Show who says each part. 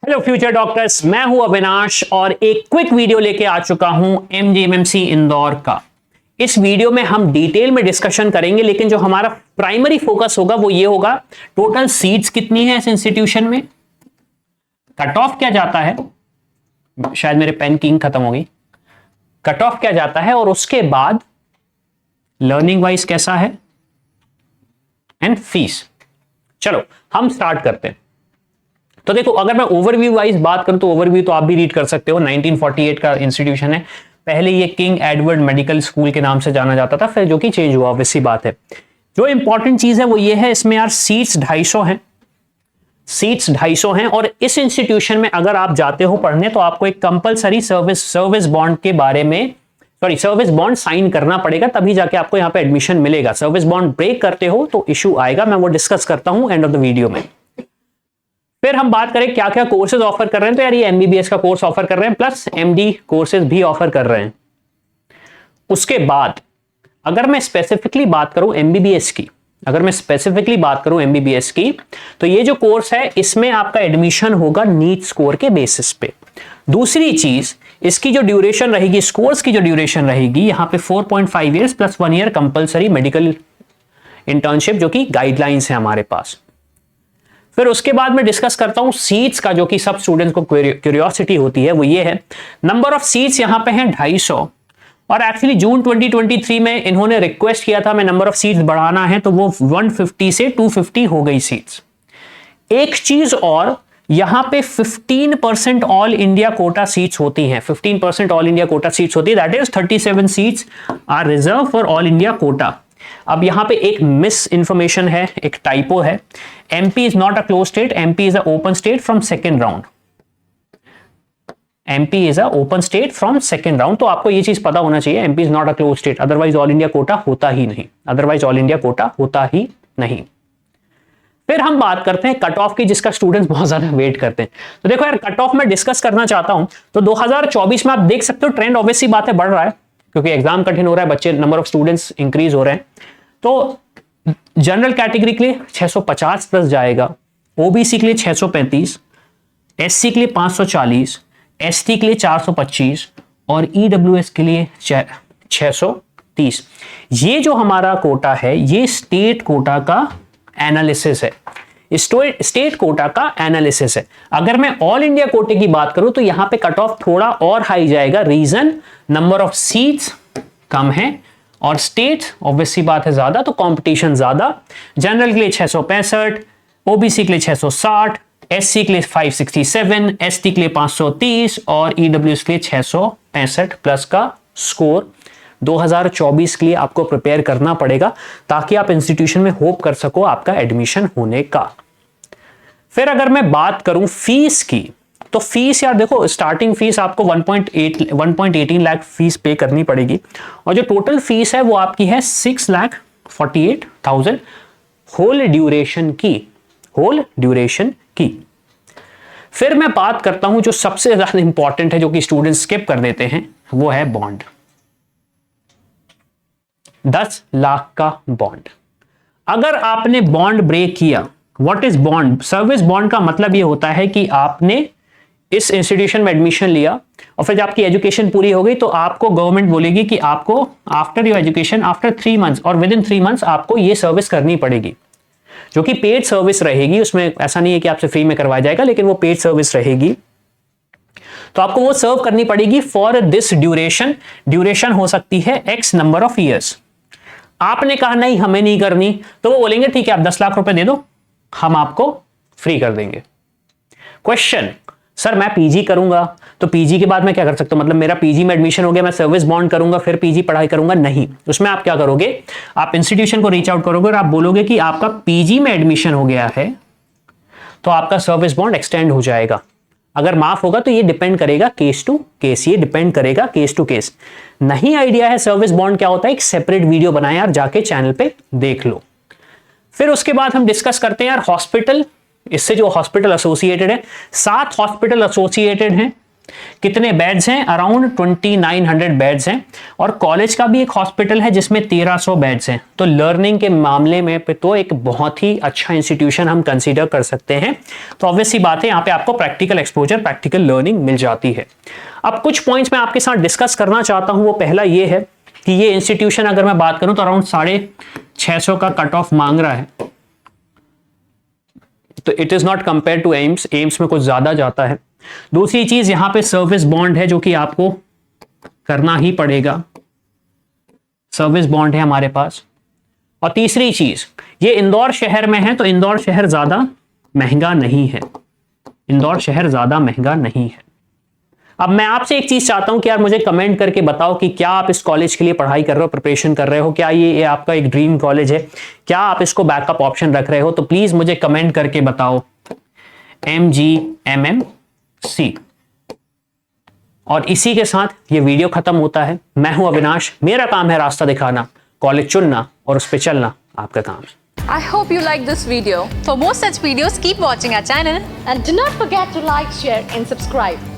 Speaker 1: Hello future doctors, मैं हूं अविनाश और एक क्विक वीडियो लेके आ चुका हूं एमजीएमएमसी इंदौर का। इस वीडियो में हम डिटेल में डिस्कशन करेंगे, लेकिन जो हमारा प्राइमरी फोकस होगा वो ये होगा, टोटल सीट्स कितनी है इस इंस्टीट्यूशन में, कट ऑफ क्या जाता है, शायद मेरे पेन की इंक खत्म हो गई, कट ऑफ क्या जाता है, और उसके बाद लर्निंग वाइज कैसा है एंड फीस। चलो हम स्टार्ट करते हैं। तो देखो, अगर मैं ओवरव्यू वाइज बात करूं तो ओवरव्यू तो आप भी रीड कर सकते हो। 1948 का इंस्टीट्यूशन है। पहले ये किंग एडवर्ड मेडिकल स्कूल के नाम से जाना जाता था, फिर जो कि चेंज हुआ, ऑब्वियसली बात है। जो इंपॉर्टेंट चीज है वो ये है, इसमें यार सीट्स 250 हैं, सीट्स 250 हैं। और इस इंस्टीट्यूशन में अगर आप जाते हो पढ़ने तो आपको एक कंपलसरी सर्विस बॉन्ड के बारे में, सर्विस बॉन्ड साइन करना पड़ेगा, तभी जाके आपको यहाँ पे एडमिशन मिलेगा। सर्विस बॉन्ड ब्रेक करते हो तो इशू आएगा, मैं वो डिस्कस करता हूं एंड ऑफ द वीडियो में। फिर हम बात करें क्या क्या कोर्सेज ऑफर कर रहे हैं, तो यार ये एमबीबीएस का कोर्स ऑफर कर रहे हैं, प्लस एमडी कोर्सेज भी ऑफर कर रहे हैं। उसके बाद अगर मैं स्पेसिफिकली बात करूं एमबीबीएस की, तो ये जो कोर्स है इसमें आपका एडमिशन होगा नीट स्कोर के बेसिस पे। दूसरी चीज, इसकी जो ड्यूरेशन रहेगी, इस कोर्स की जो ड्यूरेशन रहेगी, यहां पे 4.5 years plus 1 year compulsory medical internship, जो कि गाइडलाइंस है हमारे पास। फिर उसके बाद मैं डिस्कस करता हूं सीट्स का, जो कि सब स्टूडेंट्स को क्यूरियोसिटी होती है, वो ये है, नंबर ऑफ सीट्स यहां पे हैं 250। और एक्चुअली जून 2023 में इन्होंने रिक्वेस्ट किया था मैं नंबर ऑफ सीट्स बढ़ाना है, तो वो 150 से 250 हो गई सीट्स। एक चीज और, यहां पे 15% ऑल इंडिया कोटा सीट्स होती हैं, 15% ऑल इंडिया कोटा सीट्स होती है, that is 37 seats are reserve for all India quota. अब यहां पे एक मिस इंफॉर्मेशन है, एक टाइपो है। MP is not a close state, MP is a open state from second round. MP is a open state from second round, तो आपको ये चीज पता होना चाहिए, MP is not a close state, otherwise all India Kota होता ही नहीं, फिर हम बात करते हैं कट ऑफ की, जिसका स्टूडेंट्स बहुत ज्यादा वेट करते हैं। तो देखो यार, कट ऑफ में डिस्कस करना चाहता हूं तो 2024 में आप देख सकते हो ट्रेंड ऑब्वियसली बात है बढ़ रहा है, क्योंकि एग्जाम कठिन हो रहा है, बच्चे नंबर ऑफ स्टूडेंट्स इंक्रीज हो रहे हैं। तो जनरल कैटेगरी के लिए 650 प्लस जाएगा, ओबीसी के लिए 635, एससी के लिए 540, एसटी के लिए 425 और ईडब्ल्यूएस के लिए 630। ये जो हमारा कोटा है ये स्टेट कोटा का एनालिसिस है, स्टेट कोटा का एनालिसिस है। अगर मैं ऑल इंडिया कोटे की बात करूं तो यहां पे कट ऑफ थोड़ा और हाई जाएगा, रीजन नंबर ऑफ सीट्स कम है और स्टेट ऑब्वियसली बात है ज्यादा, तो कंपटीशन ज्यादा। जनरल के लिए 665, ओबीसी के लिए 660, एससी के लिए 567, एसटी के लिए 530 और ईडब्ल्यूएस के लिए 665 प्लस का स्कोर 2024 के लिए आपको प्रिपेयर करना पड़ेगा, ताकि आप इंस्टीट्यूशन में होप कर सको आपका एडमिशन होने का। फिर अगर मैं बात करूं फीस की, तो फीस यार देखो, स्टार्टिंग फीस आपको 1.18 लाख फीस पे करनी पड़ेगी, और जो टोटल फीस है वो आपकी है 6,48,000 होल ड्यूरेशन की। फिर मैं बात करता हूं जो सबसे ज्यादा इंपॉर्टेंट है, जो कि स्टूडेंट स्किप कर देते हैं, वो है बॉन्ड। 10 लाख का बॉन्ड। अगर आपने बॉन्ड ब्रेक किया, what is bond? Service bond का मतलब ये होता है कि आपने इस इंस्टीट्यूशन में एडमिशन लिया और फिर जब आपकी एजुकेशन पूरी हो गई तो आपको गवर्नमेंट बोलेगी कि आपको after your education, after 3 months और विद इन 3 मंथ्स आपको ये सर्विस करनी पड़ेगी, जो कि पेड सर्विस रहेगी। उसमें ऐसा नहीं है कि आपसे फ्री में करवाया जाएगा, लेकिन वो पेड सर्विस रहेगी, तो आपको वो सर्व करनी पड़ेगी फॉर दिस ड्यूरेशन हो सकती है x नंबर ऑफ ईयर्स। आपने कहा नहीं हमें नहीं करनी, तो वो बोलेंगे ठीक है आप 10 लाख रुपए दे दो, हम आपको फ्री कर देंगे। क्वेश्चन, सर मैं पीजी करूंगा तो पीजी के बाद मैं क्या कर सकता हूं? मतलब मेरा पीजी में एडमिशन हो गया, मैं सर्विस बॉन्ड करूंगा फिर पीजी पढ़ाई करूंगा? नहीं, उसमें आप क्या करोगे, आप इंस्टीट्यूशन को रीच आउट करोगे और आप बोलोगे कि आपका पीजी में एडमिशन हो गया है तो आपका सर्विस बॉन्ड एक्सटेंड हो जाएगा। अगर माफ होगा तो ये डिपेंड करेगा केस टू केस, नहीं आइडिया है सर्विस बॉन्ड क्या होता है, एक सेपरेट वीडियो बनाया यार, जाके चैनल पे देख लो। फिर उसके बाद हम डिस्कस करते हैं यार हॉस्पिटल, इससे जो हॉस्पिटल एसोसिएटेड है, 7 हॉस्पिटल एसोसिएटेड हैं कितने बेड्स हैं? अराउंड 2900 बेड्स हैं। और कॉलेज का भी एक हॉस्पिटल है जिसमें 1300 बेड्स हैं। तो लर्निंग के मामले में तो एक बहुत ही अच्छा इंस्टीट्यूशन हम कंसीडर कर सकते हैं। तो ऑब्वियस सी बात है, यहाँ पे आपको प्रैक्टिकल एक्सपोजर, प्रैक्टिकल लर्निंग मिल जाती है। अब कुछ पॉइंट्स मैं आपके साथ डिस्कस करना चाहता हूं। वो पहला ये है कि ये इंस्टीट्यूशन अगर मैं बात करूं तो अराउंड 650 का कट ऑफ मांग रहा है। तो it is not compare to AIIMS में कुछ ज्यादा जाता है। दूसरी चीज, यहां पे सर्विस बॉन्ड है जो कि आपको करना ही पड़ेगा, सर्विस बॉन्ड है हमारे पास। और तीसरी चीज, ये इंदौर शहर में है, तो इंदौर शहर ज्यादा महंगा नहीं है, इंदौर शहर ज्यादा महंगा नहीं है। अब मैं आपसे एक चीज चाहता हूं कि यार मुझे कमेंट करके बताओ कि क्या आप इस कॉलेज के लिए पढ़ाई कर रहे हो, प्रिपरेशन कर रहे हो, क्या ये आपका एक ड्रीम कॉलेज है, क्या आप इसको बैकअप ऑप्शन रख रहे हो? तो प्लीज मुझे कमेंट करके बताओ MGMMC। और इसी के साथ ये वीडियो खत्म होता है। मैं हूं अविनाश, मेरा काम है रास्ता दिखाना, कॉलेज चुनना और उस पर चलना आपका काम है।
Speaker 2: I hope you like this video. For more such videos, keep watching our channel.
Speaker 3: And do not forget to like, share and subscribe.